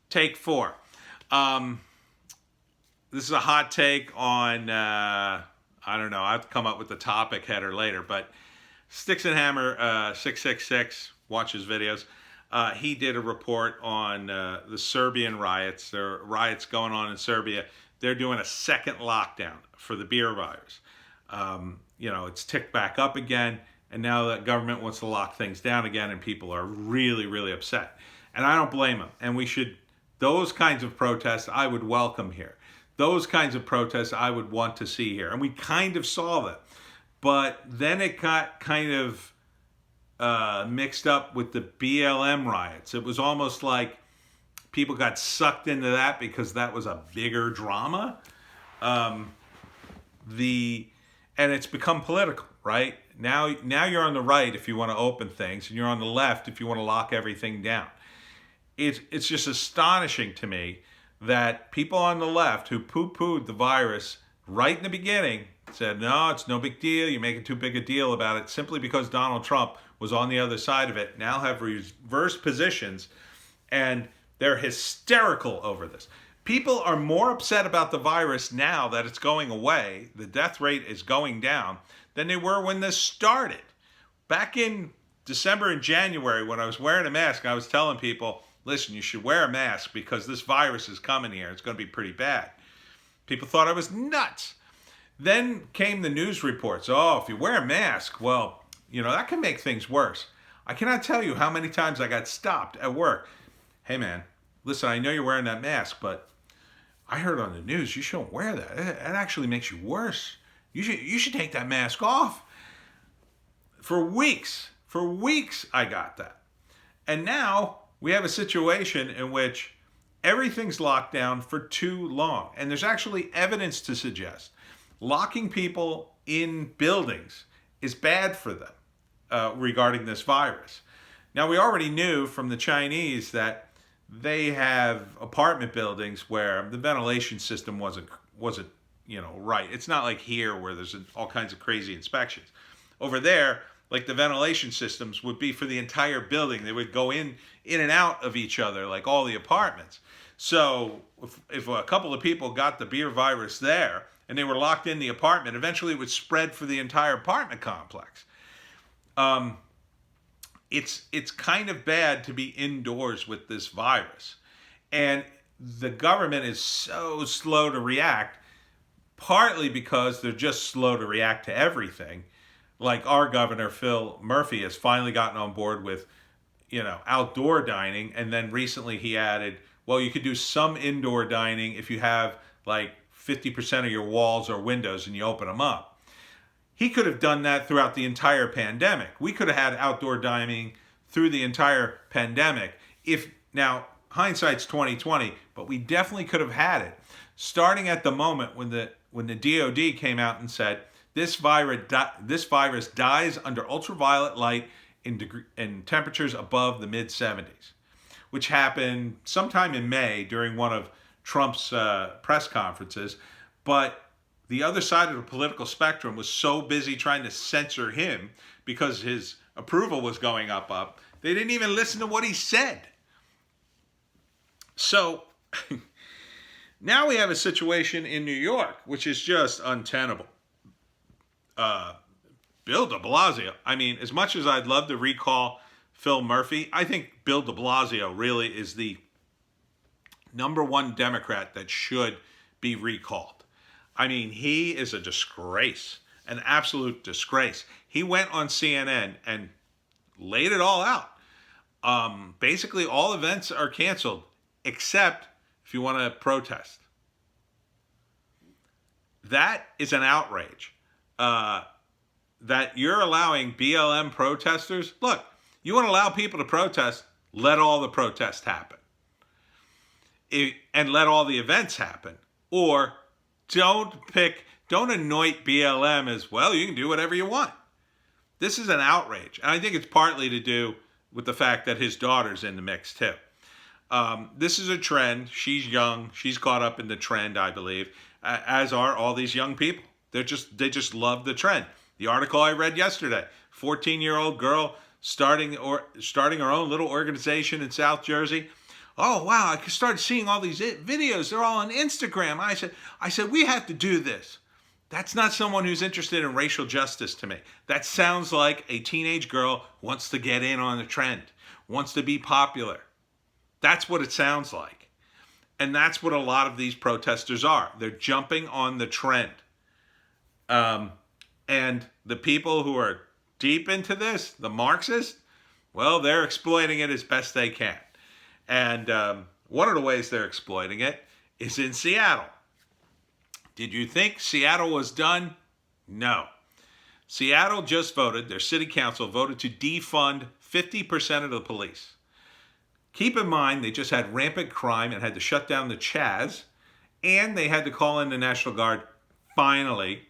Take four. This is a hot take on, I don't know, I have to come up with the topic header later, but Sticks and Hammer 666, watch his videos. He did a report on the Serbian riots. There are riots going on in Serbia. They're doing a second lockdown for the beer virus. It's ticked back up again, and now the government wants to lock things down again, and people are really, really upset. And I don't blame them. And those kinds of protests I would welcome here. Those kinds of protests I would want to see here. And we kind of saw them. But then it got kind of mixed up with the BLM riots. It was almost like people got sucked into that because that was a bigger drama. And it's become political, right? Now you're on the right if you want to open things, and you're on the left if you want to lock everything down. It's just astonishing to me that people on the left who poo-pooed the virus right in the beginning said, no, it's no big deal, you're making too big a deal about it, simply because Donald Trump was on the other side of it, now have reversed positions, and they're hysterical over this. People are more upset about the virus now that it's going away, the death rate is going down, than they were when this started. Back in December and January, when I was wearing a mask, I was telling people, listen, you should wear a mask because this virus is coming here. It's going to be pretty bad. People thought I was nuts. Then came the news reports. Oh, if you wear a mask, well, that can make things worse. I cannot tell you how many times I got stopped at work. Hey, man, listen, I know you're wearing that mask, but I heard on the news you shouldn't wear that. It actually makes you worse. You should take that mask off. For weeks I got that. And now we have a situation in which everything's locked down for too long. And there's actually evidence to suggest locking people in buildings is bad for them regarding this virus. Now, we already knew from the Chinese that they have apartment buildings where the ventilation system wasn't right. It's not like here where there's all kinds of crazy inspections. Over there, like the ventilation systems would be for the entire building. They would go in and out of each other like all the apartments. So if a couple of people got the beer virus there and they were locked in the apartment, eventually it would spread for the entire apartment complex. It's kind of bad to be indoors with this virus. And the government is so slow to react, partly because they're just slow to react to everything. Like our governor, Phil Murphy, has finally gotten on board with, outdoor dining. And then recently he added, well, you could do some indoor dining if you have like 50% of your walls or windows and you open them up. He could have done that throughout the entire pandemic. We could have had outdoor dining through the entire pandemic. Now, hindsight's 2020, but we definitely could have had it. Starting at the moment when the DOD came out and said, this virus dies under ultraviolet light in temperatures above the mid-70s, which happened sometime in May during one of Trump's press conferences. But the other side of the political spectrum was so busy trying to censor him because his approval was going up, they didn't even listen to what he said. So now we have a situation in New York, which is just untenable. Bill de Blasio, as much as I'd love to recall Phil Murphy, I think Bill de Blasio really is the number one Democrat that should be recalled. He is a disgrace, an absolute disgrace. He went on CNN and laid it all out. Basically, all events are canceled except if you want to protest. That is an outrage. That you're allowing BLM protesters. Look, you want to allow people to protest, let all the protests happen. And let all the events happen. Or don't anoint BLM as, well, you can do whatever you want. This is an outrage. And I think it's partly to do with the fact that his daughter's in the mix too. This is a trend. She's young. She's caught up in the trend, I believe, as are all these young people. They just love the trend. The article I read yesterday, 14-year-old girl starting her own little organization in South Jersey. Oh, wow, I started seeing all these videos. They're all on Instagram. I said, we have to do this. That's not someone who's interested in racial justice to me. That sounds like a teenage girl who wants to get in on the trend, wants to be popular. That's what it sounds like. And that's what a lot of these protesters are. They're jumping on the trend. And the people who are deep into this, the Marxists, well, they're exploiting it as best they can. And one of the ways they're exploiting it is in Seattle. Did you think Seattle was done? No. Seattle just voted, their city council voted to defund 50% of the police. Keep in mind, they just had rampant crime and had to shut down the Chaz, and they had to call in the National Guard finally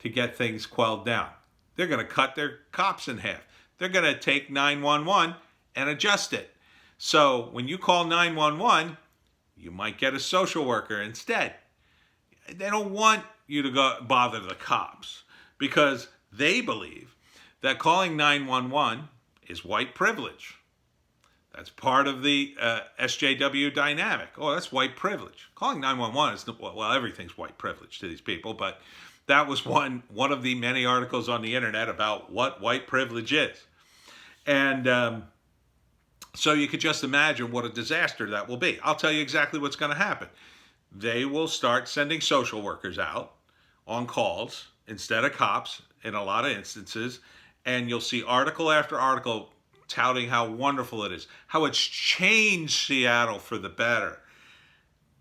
to get things quelled down. They're going to cut their cops in half. They're going to take 911 and adjust it. So when you call 911, you might get a social worker instead. They don't want you to go bother the cops because they believe that calling 911 is white privilege. That's part of the SJW dynamic. Oh, that's white privilege. Calling 911 is, well, everything's white privilege to these people, but that was one of the many articles on the internet about what white privilege is. And so you could just imagine what a disaster that will be. I'll tell you exactly what's going to happen. They will start sending social workers out on calls instead of cops in a lot of instances, and you'll see article after article touting how wonderful it is, how it's changed Seattle for the better,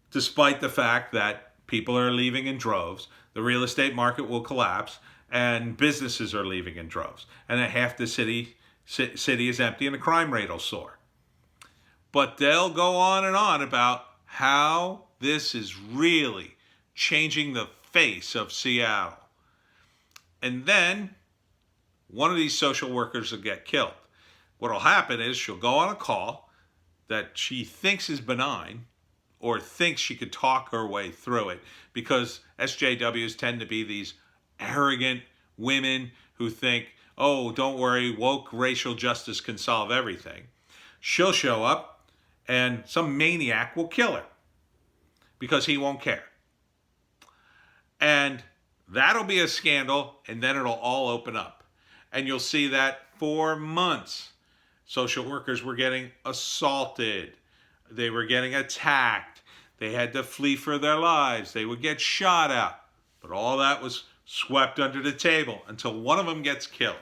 despite the fact that people are leaving in droves, the real estate market will collapse, and businesses are leaving in droves, and half the city is empty and the crime rate will soar. But they'll go on and on about how this is really changing the face of Seattle. And then one of these social workers will get killed. What will happen is she'll go on a call that she thinks is benign or thinks she could talk her way through it, because SJWs tend to be these arrogant women who think, oh, don't worry, woke racial justice can solve everything. She'll show up and some maniac will kill her because he won't care. And that'll be a scandal, and then it'll all open up. And you'll see that for months, social workers were getting assaulted. They were getting attacked. They had to flee for their lives. They would get shot at. But all that was swept under the table until one of them gets killed.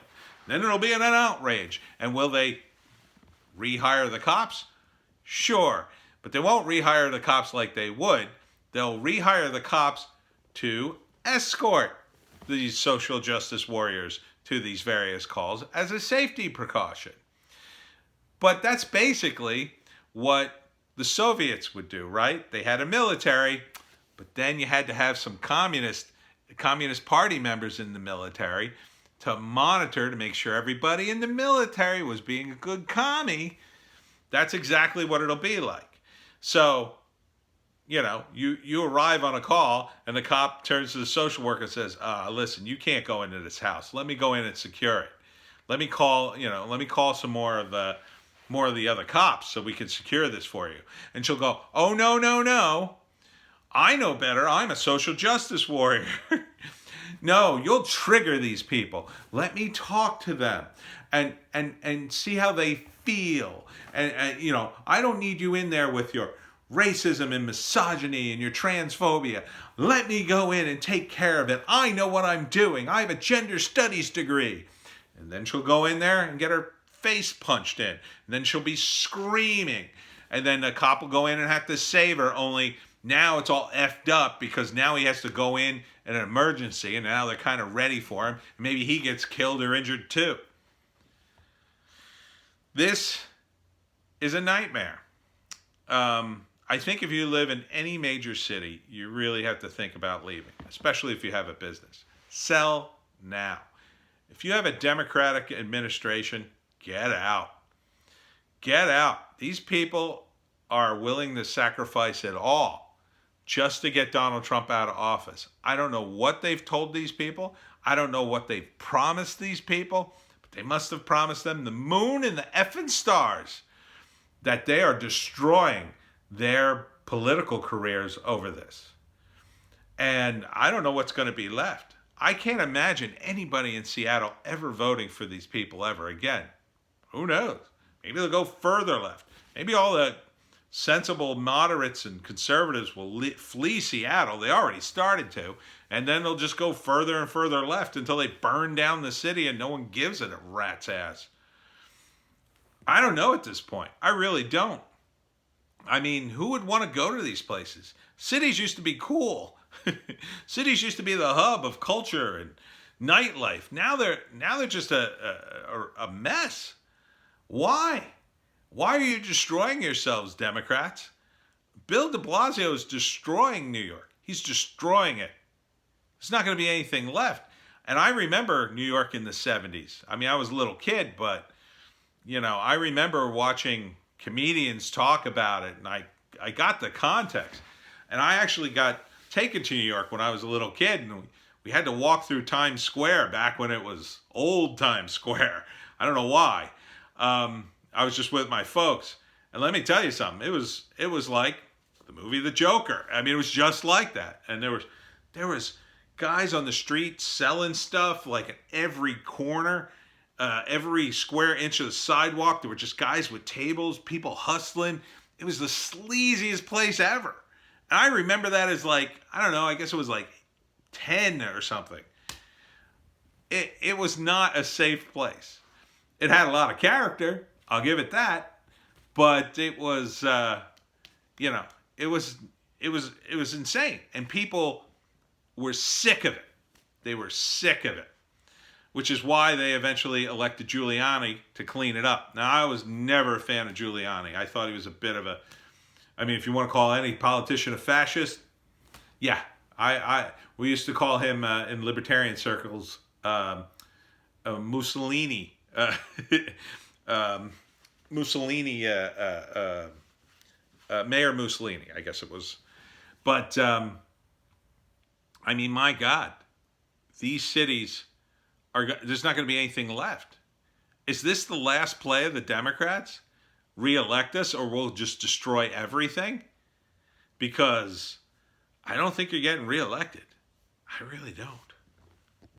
Then it'll be an outrage. And will they rehire the cops? Sure. But they won't rehire the cops like they would. They'll rehire the cops to escort these social justice warriors to these various calls as a safety precaution. But that's basically what the Soviets would do, right? They had a military, but then you had to have some Communist Party members in the military to monitor, to make sure everybody in the military was being a good commie. That's exactly what it'll be like. So, you know, you arrive on a call and the cop turns to the social worker and says, listen, you can't go into this house. Let me go in and secure it. Let me call some more of the other cops so we can secure this for you. And she'll go, oh, no. I know better. I'm a social justice warrior. No, you'll trigger these people. Let me talk to them and see how they feel. And you know, I don't need you in there with your racism and misogyny and your transphobia. Let me go in and take care of it. I know what I'm doing. I have a gender studies degree. And then she'll go in there and get her face punched in. And then she'll be screaming. And then the cop will go in and have to save her, only now it's all effed up because now he has to go in an emergency, and now they're kind of ready for him. Maybe he gets killed or injured too. This is a nightmare. I think if you live in any major city, you really have to think about leaving, especially if you have a business. Sell now. If you have a Democratic administration, get out. Get out. These people are willing to sacrifice it all just to get Donald Trump out of office. I don't know what they've told these people. I don't know what they've promised these people, but they must have promised them the moon and the effing stars, that they are destroying their political careers over this. And I don't know what's going to be left. I can't imagine anybody in Seattle ever voting for these people ever again. Who knows? Maybe they'll go further left. Maybe all the sensible moderates and conservatives will flee Seattle. They already started to. And then they'll just go further and further left until they burn down the city and no one gives it a rat's ass. I don't know at this point. I really don't. I mean, who would want to go to these places? Cities used to be cool. Cities used to be the hub of culture and nightlife. Now they're just a mess. Why? Why are you destroying yourselves, Democrats? Bill de Blasio is destroying New York. He's destroying it. There's not going to be anything left. And I remember New York in the 70s. I mean, I was a little kid, but, I remember watching comedians talk about it, and I got the context. And I actually got taken to New York when I was a little kid, and we had to walk through Times Square back when it was old Times Square. I don't know why. I was just with my folks, and let me tell you something. It was like the movie The Joker. I mean, it was just like that. And there was guys on the street selling stuff like at every corner, every square inch of the sidewalk. There were just guys with tables, people hustling. It was the sleaziest place ever. And I remember that as like, I don't know, I guess it was like 10 or something. It was not a safe place. It had a lot of character, I'll give it that, but it was, it was insane, and people were sick of it. They were sick of it, which is why they eventually elected Giuliani to clean it up. Now, I was never a fan of Giuliani. I thought he was a bit of a, I mean, if you want to call any politician a fascist, yeah, we used to call him in libertarian circles Mussolini. Mayor Mussolini, I guess it was. But, I mean, my God, these cities there's not going to be anything left. Is this the last play of the Democrats? Re-elect us, or we'll just destroy everything? Because I don't think you're getting re-elected. I really don't.